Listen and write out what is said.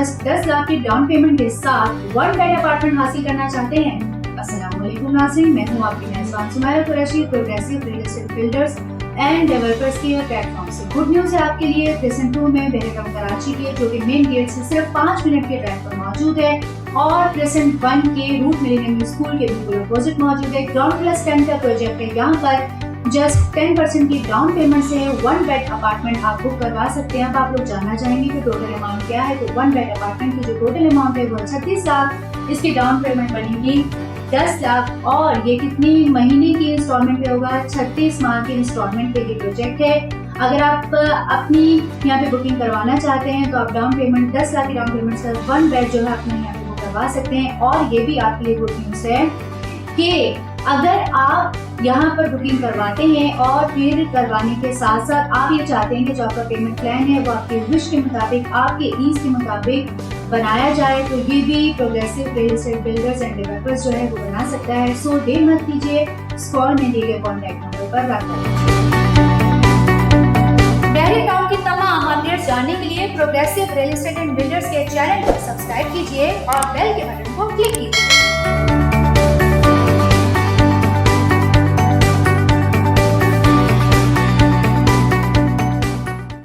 Just 10 lakh की down payment के साथ 1 बेड अपार्टमेंट हासिल करना चाहते हैं? अस्सलामुअलैकुम नाज़रीन, मैं हूं आपकी मेज़बान Sumaira Qureshi, progressive real estate builders and developers के प्लेटफॉर्म से। गुड न्यूज़ है आपके लिए, प्रेजेंट 2 में बहरम कराची के जो कि मेन गेट से सिर्फ 5 मिनट के ड्राइव पर मौजूद है और प्रेजेंट 1 के रूट मिलेनियम स्कूल के बिल्कुल अपोजिट मौजूद है। ग्राउंड प्लस 10 का प्रोजेक्ट है। यहाँ पर जस्ट 10% की डाउन पेमेंट से 1 बेड अपार्टमेंट आप बुक करवा सकते हैं। अब आप लोग जानना चाहेंगे कि टोटल अमाउंट क्या है, तो 1 बेड अपार्टमेंट की जो टोटल अमाउंट है वो 36 लाख, इसकी डाउन पेमेंट बनेगी 10 लाख और ये कितनी महीने की इंस्टॉलमेंट पे होगा? 36 माह की इंस्टॉलमेंट पे ये प्रोजेक्ट है। अगर आप अपनी यहाँ पे बुकिंग करवाना चाहते हैं तो आप डाउन पेमेंट 10 लाख की डाउन पेमेंट से 1 बेड जो है अपने यहाँ पे बुक करवा सकते हैं। और ये भी आपके लिए गुड न्यूज़ है कि अगर आप यहाँ पर बुकिंग करवाते हैं और फिर करवाने के साथ साथ आप ये चाहते हैं कि जो आपका पेमेंट प्लान है वो आपके विश के मुताबिक, आपके ईज के मुताबिक बनाया जाए, तो ये भी progressive real estate builders and developers जो है वो बना सकता है। सो देर मत कीजिए, स्क्रॉल में दिए गए कॉन्टैक्ट नंबर पर रब्ता कीजिए। बहरी टाउन की तमाम अपडेट्स जानने के लिए progressive real estate and builders के चैनल को सब्सक्राइब कीजिए और बेल के बटन